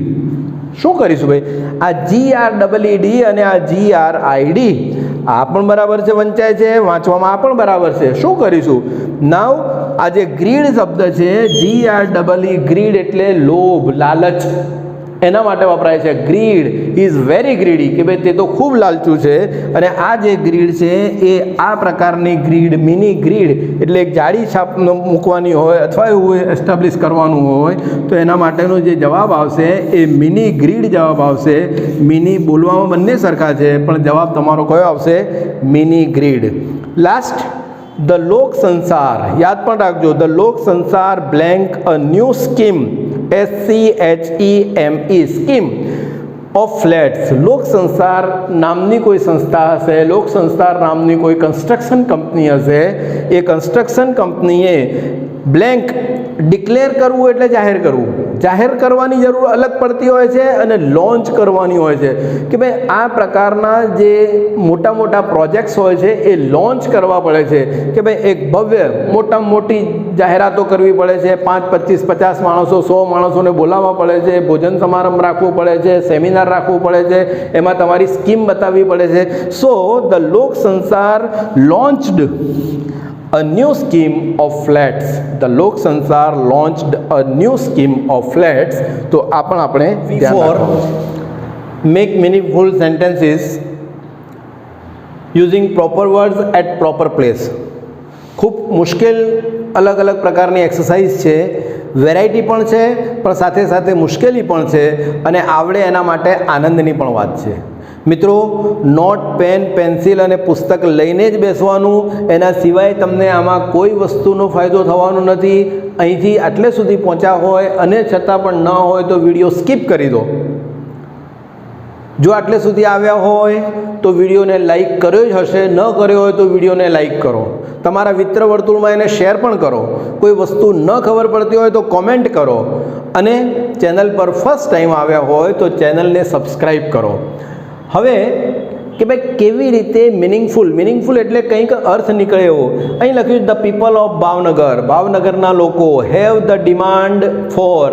શું કરીશું ભાઈ? આ GREED અને આ GRID આ પણ બરાબર છે, વંચાય છે, વાંચવામાં આ પણ બરાબર છે. શું કરીશું? નાવ આ જે ગ્રીડ શબ્દ છે, GREE, ગ્રીડ એટલે લોભ, લાલચ, એના માટે વપરાય છે. ગ્રીડ ઇઝ વેરી ગ્રીડી, કે ભાઈ તે તો ખૂબ લાલચું છે. અને આ જે ગ્રીડ છે એ આ પ્રકારની ગ્રીડ, મિની ગ્રીડ એટલે એક જાડી છાપ મૂકવાની હોય અથવા એવું એસ્ટાબ્લિશ કરવાનું હોય, તો એના માટેનો જે જવાબ આવશે એ મિની ગ્રીડ જવાબ આવશે. મિની બોલવામાં બંને સરખા છે, પણ જવાબ તમારો કયો આવશે? Mini grid. Last, the Lok Sansar. યાદ પણ રાખજો, the Lok Sansar blank a new scheme, SCHEME, scheme of flats. Lok Sansar નામની કોઈ સંસ્થા હશે, લોક સંસાર નામની કોઈ કન્સ્ટ્રક્શન કંપની હશે. એ કન્સ્ટ્રક્શન કંપનીએ બ્લેન્ક ડિક્લેર કરવું એટલે જાહેર કરવું. જાહેર કરવાની જરૂર અલગ પડતી હોય છે અને લોન્ચ કરવાની હોય છે કે ભાઈ આ પ્રકારના જે મોટા મોટા પ્રોજેક્ટ્સ હોય છે એ લોન્ચ કરવા પડે છે. કે ભાઈ એક ભવ્ય મોટામાં મોટી જાહેરાતો કરવી પડે છે. 5, 25, 50 માણસો, 100 માણસોને બોલાવવા પડે છે. ભોજન સમારંભ રાખવો પડે છે. સેમિનાર રાખવું પડે છે. એમાં તમારી સ્કીમ બતાવવી પડે છે. સો ધ લોક સંસાર લોન્ચડ a new scheme of flats. The Lok Sansar launched a new scheme of flats. તો આ પણ આપણે ધ્યાન રાખવાનું છે. Make meaningful sentences using proper words at proper place. ખૂબ મુશ્કેલ અલગ અલગ પ્રકારની એક્સરસાઇઝ છે. વેરાયટી પણ છે, પણ સાથે સાથે મુશ્કેલી પણ છે, અને આવડે એના માટે આનંદની પણ વાત છે. મિત્રો, નોટ, પેન, પેન્સિલ અને પુસ્તક લઈને જ બેસવાનું. એના સિવાય તમને આમાં કોઈ વસ્તુનો ફાયદો થવાનો નથી. અહીંથી આટલે સુધી પહોંચ્યા હોય અને છતાં પણ ન હોય તો વિડીયો સ્કીપ કરી દો. જો આટલે સુધી આવ્યા હોય તો વિડીયોને લાઈક કર્યો જ હશે, ન કર્યો હોય તો વિડીયોને લાઈક કરો. તમારા મિત્ર વર્તુળમાં એને શેર પણ કરો. કોઈ વસ્તુ ન ખબર પડતી હોય તો કોમેન્ટ કરો. અને ચેનલ પર ફર્સ્ટ ટાઈમ આવ્યા હોય તો ચેનલને સબસ્ક્રાઈબ કરો. હવે કે ભાઈ કેવી રીતે મિનિંગફુલ એટલે કંઈક અર્થ નીકળે એવો. અહીં લખ્યું ધ પીપલ ઓફ ભાવનગર. ભાવનગરના લોકો હેવ ધ ડિમાન્ડ ફોર,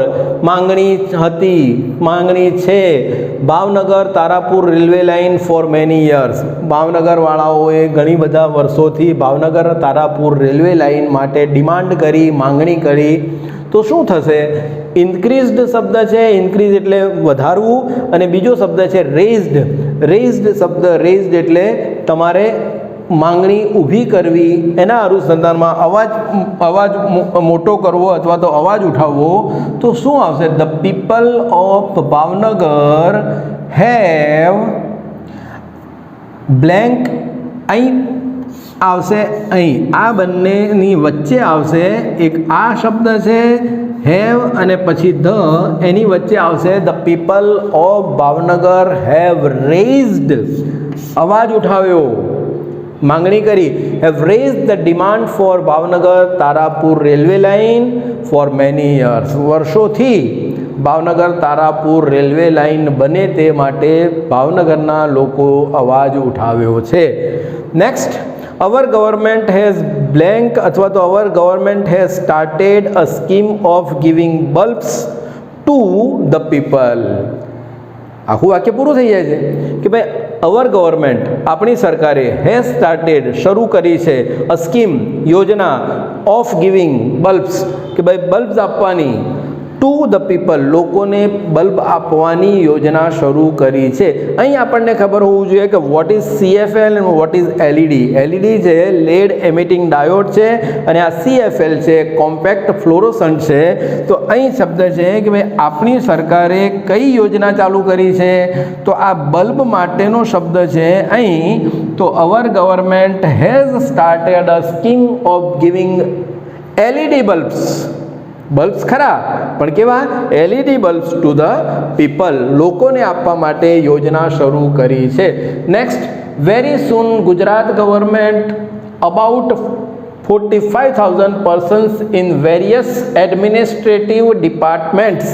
માંગણી હતી, માંગણી છે. Bhavnagar Tarapur railway line for many years. ભાવનગરવાળાઓએ ઘણી બધા વર્ષોથી ભાવનગર તારાપુર રેલવે લાઇન માટે ડિમાન્ડ કરી, માંગણી કરી. તો શું થશે? ઇન્ક્રીઝડ શબ્દ છે, ઇન્ક્રીઝ એટલે વધારવું, અને બીજો શબ્દ છે રેઇઝડ. રેઇઝડ શબ્દ, રેઇઝડ એટલે તમારે માંગણી ઊભી કરવી. એના અનુસંધાનમાં અવાજ મોટો કરવો અથવા તો અવાજ ઉઠાવવો. તો શું આવશે? The people of Bhavnagar have blank. અહીં આવશે, અહીં આ બંનેની વચ્ચે આવશે એક આ શબ્દ છે હેવ, અને પછી ધ, એની વચ્ચે આવશે the people of Bhavnagar have raised, અવાજ ઉઠાવ્યો, માંગણી કરી. Have raised the demand for Bhavnagar Tarapur railway line for many years. વર્ષોથી ભાવનગર તારાપુર રેલવે લાઇન બને તે માટે ભાવનગરના લોકો અવાજ ઉઠાવ્યો છે. Next, our government has blank અથવા તો our government has started a scheme of giving bulbs to the people. આખું વાક્ય પૂરું થઈ જાય છે કે ભાઈ અવર ગવર્મેન્ટ આપણી સરકારે હેઝ સ્ટાર્ટેડ શરૂ કરી છે અ સ્કીમ યોજના ઓફ ગિવિંગ બલ્બ્સ કે ભાઈ બલ્બ્સ આપવાની ટુ ધ પીપલ લોકોને બલ્બ આપવાની યોજના શરૂ કરી છે. અહીં આપણને ખબર હોવું જોઈએ કે વોટ ઇઝ CFL અને વોટ ઇઝ LED. LED છે લેડ એમિટિંગ ડાયોડ છે અને આ CFL છે કોમ્પેક્ટ ફ્લોરોસન્ટ છે. તો અહીં શબ્દ છે કે ભાઈ આપણી સરકારે કઈ યોજના ચાલુ કરી છે તો આ બલ્બ માટેનો શબ્દ છે અહીં. તો our government has started a scheme of giving LED bulbs. Bulbs ખરા પણ કેવા LED bulbs to the people લોકોને આપવા માટે યોજના શરૂ કરી છે. Next, very soon Gujarat government about 45,000 persons in various administrative departments.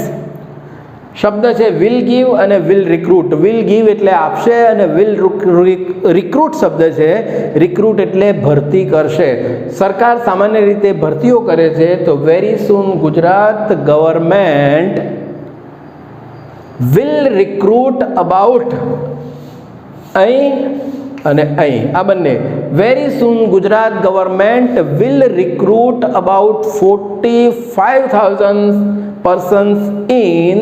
શબ્દ છે વિલ ગીવ અને વિલ રિક્રુટ. વિલ ગીવ એટલે આપશે અને વિલ રિક્રુટ શબ્દ છે રિક્રુટ એટલે ભરતી કરશે. સરકાર સામાન્ય રીતે ભરતીઓ કરે છે. તો very soon Gujarat government will recruit about અહીં અને અહીં આ બંને very soon Gujarat government will recruit about 45,000 persons in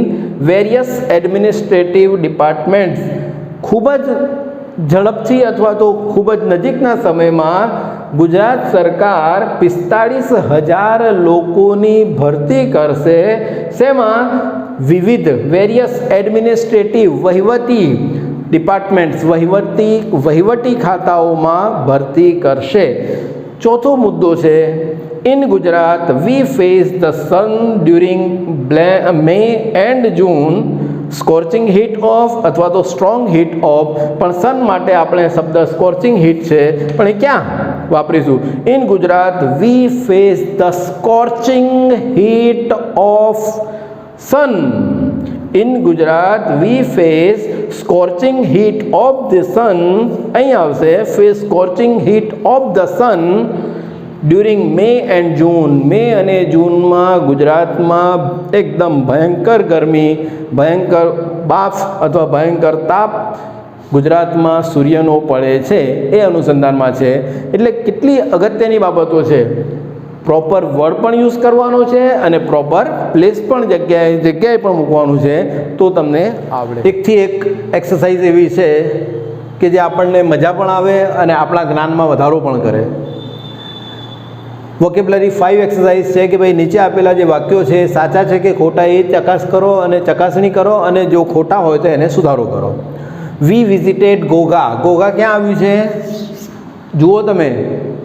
various administrative departments. ખૂબ જ ઝડપથી અથવા તો ખૂબ જ નજીકના સમયમાં ગુજરાત સરકાર 45,000 લોકોની ભરતી કરશે. શેમાં? વિવિધ વેરિયસ એડમિનિસ્ટ્રેટિવ વહીવટી ડિપાર્ટમેન્ટ્સ વહીવટી ખાતાઓમાં ભરતી કરશે. ચોથો મુદ્દો છે In Gujarat, we face the sun during May and June, scorching heat of અથવા તો strong heat of. પણ સન માટે આપણે શબ્દ સ્કોર્ચિંગ હીટ છે પણ એ ક્યાં વાપરીશું? In Gujarat, we face the scorching heat of sun. In Gujarat, we face scorching heat of the sun. અહીં આવશે face scorching heat of the sun during May and June. મે અને જૂનમાં ગુજરાતમાં એકદમ ભયંકર ગરમી, ભયંકર બાફ અથવા ભયંકર તાપ ગુજરાતમાં સૂર્યનો પડે છે એ અનુસંધાનમાં છે. એટલે કેટલી અગત્યની બાબતો છે. પ્રોપર વર્ડ પણ યુઝ કરવાનો છે અને પ્રોપર પ્લેસ પણ જગ્યાએ પણ મૂકવાનું છે તો તમને આવડે. એકથી એક એક્સરસાઇઝ એવી છે કે જે આપણને મજા પણ આવે અને આપણા જ્ઞાનમાં વધારો પણ કરે. વોકેબ્યુલરી 5 એક્સરસાઇઝ છે કે ભાઈ નીચે આપેલા જે વાક્યો છે સાચા છે કે ખોટા એ ચકાસણી કરો અને જો ખોટા હોય તો એને સુધારો કરો. વી વિઝિટેડ ઘોઘા. ઘોઘા ક્યાં આવ્યું છે જુઓ તમે.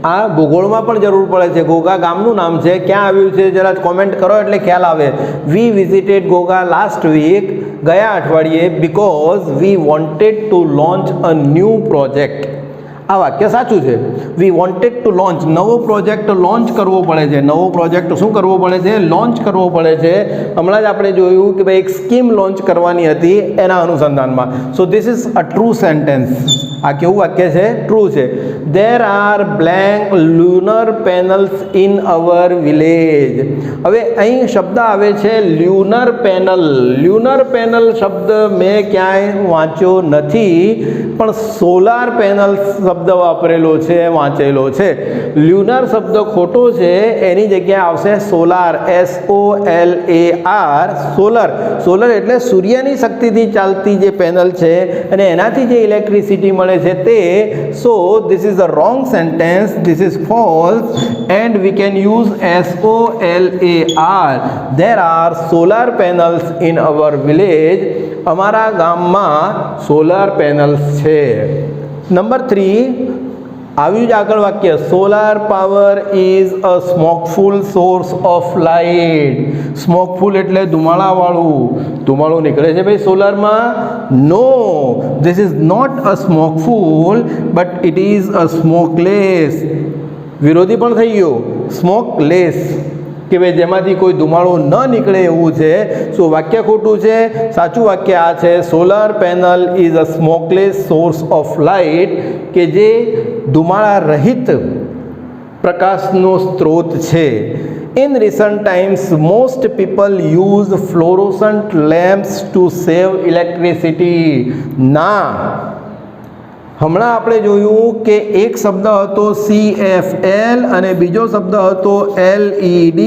આ ભૂગોળમાં પણ જરૂર પડે છે. ઘોઘા ગામનું નામ છે, ક્યાં આવ્યું છે જરા કોમેન્ટ કરો એટલે ખ્યાલ આવે. We visited Ghogha last week ગયા અઠવાડિયે because we wanted to launch a new project. આ વાક્ય સાચું છે. વી વોન્ટેડ ટુ લોન્ચ નવો પ્રોજેક્ટ લોન્ચ કરવો પડે છે. નવો પ્રોજેક્ટ શું કરવો પડે છે? લોન્ચ કરવો પડે છે. હમણાં જ આપણે જોયું કે ભાઈ એક સ્કીમ લોન્ચ કરવાની હતી એના અનુસંધાનમાં. So this is a true sentence. આ કેવું વાક્ય છે? ટ્રુ છે. There are blank lunar panels in our village. હવે અહીં શબ્દ આવે છે લ્યુનર પેનલ. લ્યુનર પેનલ શબ્દ મેં ક્યાંય વાંચ્યો નથી પણ સોલાર પેનલ શબ્દ વાપરેલો છે, વાંચેલો છે. લ્યુનર શબ્દ ખોટો છે, એની જગ્યાએ આવશે સોલાર. SOLAR. સોલર એટલે સૂર્યની શક્તિથી ચાલતી જે પેનલ છે અને એનાથી જે ઇલેક્ટ્રિસિટી મળે છે તે. So this is a wrong sentence. This is false and we can use SOLAR. There are solar panels in our village. અમારા ગામમાં સોલાર પેનલ્સ છે. નંબર 3 આવ્યું જ આગળ વાક્ય solar power is a smokeful source of light. Smokeful એટલે ધુમાડાવાળું. ધુમાડો નીકળે છે ભાઈ સોલારમાં? No, this is not a smokeful but it is a smokeless. વિરોધી પણ થઈ ગયો. સ્મોકલેસ. કે ભાઈ જેમાંથી કોઈ ધુમાડો ન નીકળે એવું છે. શું વાક્ય ખોટું છે? સાચું વાક્ય આ છે, solar panel is a smokeless source of light, કે જે ધુમાડા રહિત પ્રકાશનો સ્ત્રોત છે. In recent times, most people use fluorescent lamps to save electricity. ના, હમણાં આપણે જોયું કે એક શબ્દ હતો CFL અને બીજો શબ્દ હતો LED.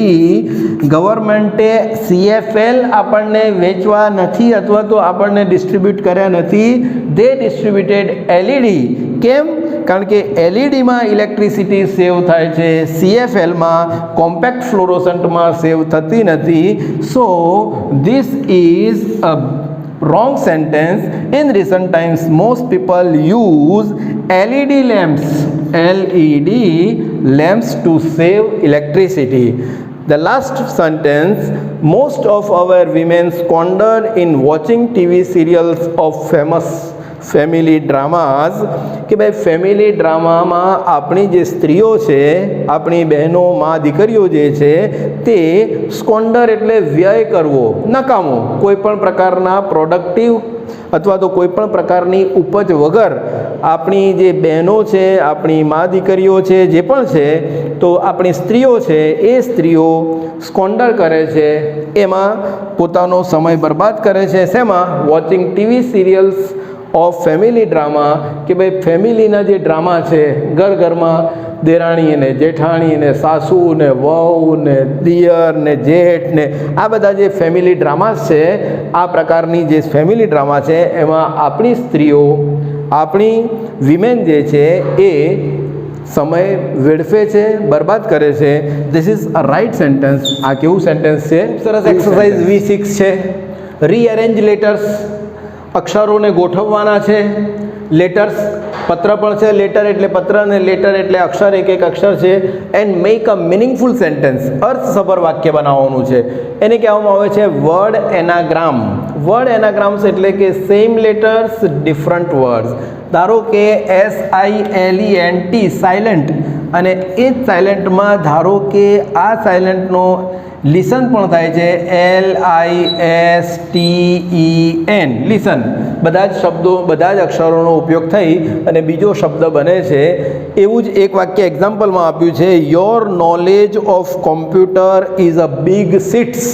ગવર્મેન્ટે CFL આપણને વેચવા નથી અથવા તો આપણને ડિસ્ટ્રીબ્યુટ કર્યા નથી. દે ડિસ્ટ્રીબ્યુટેડ LED. કેમ? કારણ કે એલઈડીમાં ઇલેક્ટ્રિસિટી સેવ થાય છે, CFLમાં કોમ્પેક્ટ ફ્લોરોસન્ટમાં સેવ થતી નથી. So this is a wrong sentence. In recent times, most people use LED lamps to save electricity. The last sentence, most of our women squander in watching TV serials of famous family dramas, કે ભાઈ ફેમિલી ડ્રામામાં આપણી જે સ્ત્રીઓ છે, આપણી બહેનો, મા, દીકરીઓ જે છે તે સ્કોન્ડર એટલે વ્યય કરવો, નકામો, કોઈ પણ પ્રકારના પ્રોડક્ટિવ અથવા તો કોઈ પણ પ્રકારની ઉપજ વગર આપણી જે બહેનો છે, આપણી મા દીકરીઓ છે, જે પણ છે, તો આપણી સ્ત્રીઓ છે એ સ્ત્રીઓ સ્કોન્ડર કરે છે, એમાં પોતાનો સમય બરબાદ કરે છે. શેમાં? Watching TV serials of family drama, કે ભાઈ ફેમિલીના જે ડ્રામા છે, ઘર ઘરમાં દેરાણી ને જેઠાણી ને સાસુ ને વહુ ને દિયર ને જેઠ ને આ બધા જે ફેમિલી ડ્રામાસ છે, આ પ્રકારની જે ફેમિલી ડ્રામા છે એમાં આપણી સ્ત્રીઓ, આપણી વિમેન જે છે એ સમય વેડફે છે, બરબાદ કરે છે. This is a write sentence. આ કેવું સેન્ટેન્સ છે? સરસ. એક્સરસાઇઝ V6 છે. રીઅરેન્જ લેટર્સ, અક્ષરોને ગોઠવવાના છે. લેટર્સ, પત્ર પણ છે, લેટર એટલે પત્ર અને લેટર એટલે અક્ષર, એક એક અક્ષર છે. And make a meaningful sentence, અર્થસભર વાક્ય બનાવવાનું છે. એને કહેવામાં આવે છે વર્ડ એનાગ્રામ. વર્ડ એનાગ્રામ્સ એટલે કે સેમ લેટર્સ ડિફરન્ટ વર્ડ્સ. ધારો કે SILENT સાયલેન્ટ, અને એ જ સાયલેન્ટમાં ધારો કે આ સાયલેન્ટનો લિસન પણ થાય છે, LISTEN લિસન. બધા જ શબ્દો, બધા જ અક્ષરોનો ઉપયોગ થઈ અને બીજો શબ્દ બને છે. એવું જ એક વાક્ય એક્ઝામ્પલમાં આપ્યું છે, your knowledge of computer is a big seats,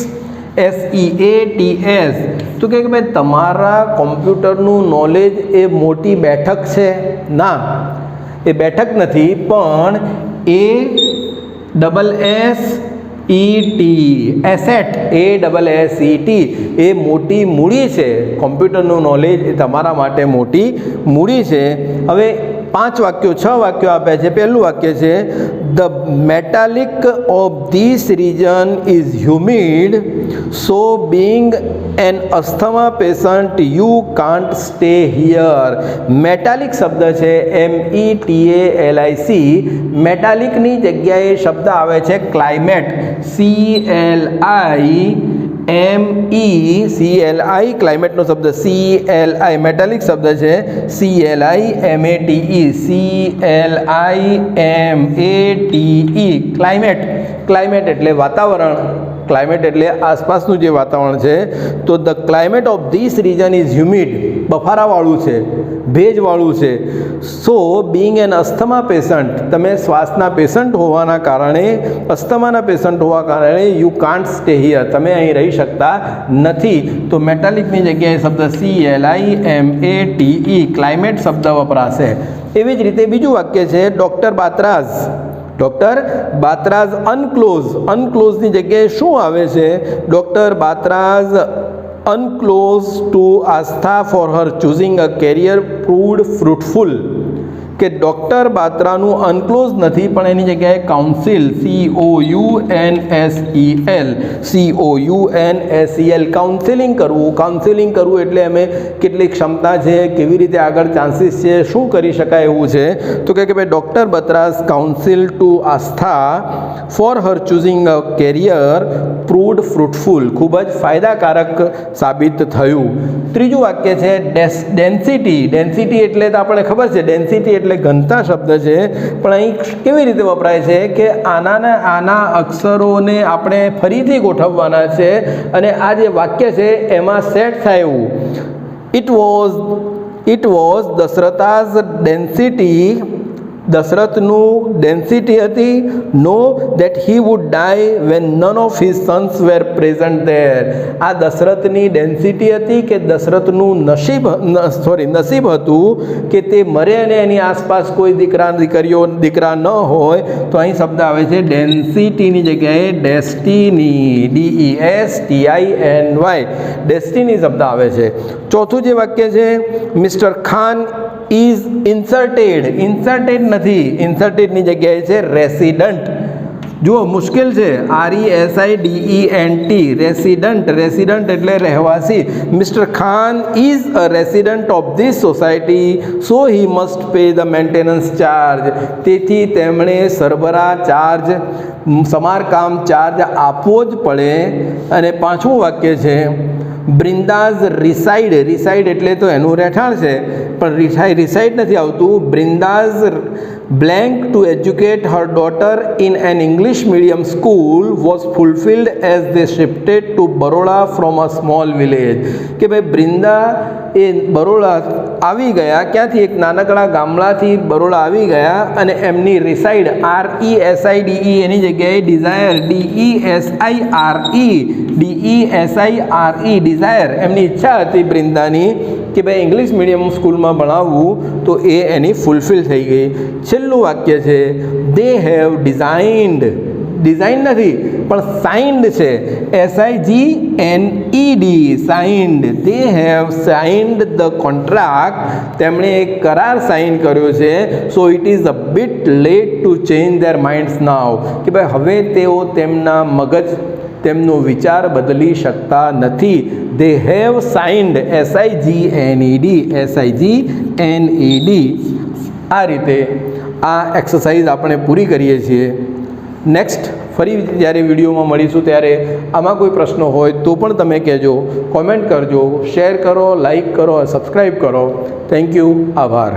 SEATS. તો કે ભાઈ તમારા કોમ્પ્યુટરનું નોલેજ એ મોટી બેઠક છે. ના, એ બેઠક નથી, પણ ASSET, એસેટ, ASSET એ મોટી મૂડી છે. કોમ્પ્યુટરનું નોલેજ એ તમારા માટે મોટી મૂડી છે. હવે 5 વાક્યો, 6 વાક્યો આપ્યા છે. પહેલું વાક્ય છે, the metallic of this region is humid, so being an asthma patient you can't stay here. Metallic શબ્દ છે METALIC. મેટાલિકની જગ્યાએ શબ્દ આવે છે ક્લાઇમેટ, CLI, ક્લાઇમેટનો શબ્દ CLI, મેટાલિક શબ્દ છે CLIMATE, ક્લાઇમેટ. ક્લાઇમેટ એટલે વાતાવરણ, ક્લાઇમેટ એટલે આસપાસનું જે વાતાવરણ છે. તો the climate of this region is humid, બફારાવાળું છે, ભેજવાળું છે. So being an asthma patient, તમે શ્વાસના પેશન્ટ હોવાના કારણે, અસ્થમાના પેશન્ટ હોવા કારણે યુ કાન્ટ સ્ટે હિયર, તમે અહીં રહી શકતા નથી. તો મેટાલિકની જગ્યાએ શબ્દ CLIMATE, ક્લાઇમેટ શબ્દ વપરાશે. એવી જ રીતે બીજું વાક્ય છે, ડૉક્ટર બાત્રાઝ અનક્લોઝ. અનક્લોઝની જગ્યાએ શું આવે છે? Doctor Batra's unclose to Astha for her choosing a career proved fruitful. કે ડૉક્ટર બાત્રાનું અનક્લોઝ નથી, પણ એની જગ્યાએ કાઉન્સિલ, COUNSEL, કાઉન્સેલિંગ કરવું એટલે અમે કેટલી ક્ષમતા છે, કેવી રીતે આગળ ચાન્સીસ છે, શું કરી શકાય એવું છે. તો કે ભાઈ doctor Batra's counsel to Astha for her choosing a career proved fruitful, ખૂબ જ ફાયદાકારક સાબિત થયું. ત્રીજું વાક્ય છે ડેન્સિટી. ડેન્સિટી એટલે તો આપણને ખબર છે, ડેન્સિટી એટલે એટલે ઘનતા શબ્દ છે, પણ અહીં કેવી રીતે વપરાય છે કે આના અક્ષરોને આપણે ફરીથી ગોઠવવાના છે અને આ જે વાક્ય છે એમાં સેટ થાય એવું. ઇટ વોઝ દશરથાઝ ડેન્સિટી, દશરથનું ડેન્સિટી હતી. Know that he would die when none of his sons were present there. આ દશરથની ડેન્સિટી હતી કે દશરથનું નસીબ હતું કે તે મરે અને એની આસપાસ કોઈ દીકરા ન હોય. તો અહીં શબ્દ આવે છે ડેન્સિટીની જગ્યાએ ડેસ્ટિની, DESTINY, ડેસ્ટિની શબ્દ આવે છે. ચોથું જે વાક્ય છે, મિસ્ટર ખાન ઇઝ ઇન્સર્ટેડ નથી, ઇન્સર્ટેડની જગ્યાએ છે રેસિડન્ટ. જુઓ મુશ્કેલ છે, RESIDENT, રેસિડન્ટ એટલે રહેવાસી. Mister Khan is a resident of this society, so he must pay the maintenance charge. તેથી તેમણે સરભરા ચાર્જ, સમારકામ ચાર્જ આપવો જ પડે. અને પાંચમું વાક્ય છે, બ્રિંદાઝ રિસાઇડ એટલે તો એનું રહેઠાણ છે, પણ રિસાઇડ નથી આવતું. બ્રિંદાઝ blank to educate her daughter in an English medium school was fulfilled as they shifted to Baroda from a small village. કે ભાઈ બ્રિંદા એ બરોડા આવી ગયા, ક્યાંથી? એક નાનકડા ગામડાથી બરોડા આવી ગયા અને એમની રિસાઇડ RESIDE એની જગ્યાએ ડિઝાયર, DESIRE ડિઝાયર, એમની ઈચ્છા હતી બ્રિંદાની કે ભાઈ ઇંગ્લિશ મીડિયમ સ્કૂલમાં ભણાવવું, તો એ એની ફૂલફિલ થઈ ગઈ. છેલ્લું વાક્ય છે, દે હેવ ડિઝાઇન્ડ નથી પણ સાઇન્ડ છે, SIGNED, signed. They have signed the contract, તેમણે એક કરાર સાઇન કર્યો છે. So it is a bit late to change their minds now, કે ભાઈ હવે તેઓ તેમનો વિચાર બદલી શકતા નથી. They have signed, SIGNED. આ રીતે આ એક્સરસાઇઝ આપણે પૂરી કરીએ છીએ. નેક્સ્ટ ફરી જ્યારે વિડીયોમાં મળીશું ત્યારે આમાં કોઈ પ્રશ્ન હોય તો પણ તમે કહેજો, કોમેન્ટ કરજો, શેર કરો, લાઈક કરો, સબસ્ક્રાઈબ કરો. થેન્ક યુ, આભાર.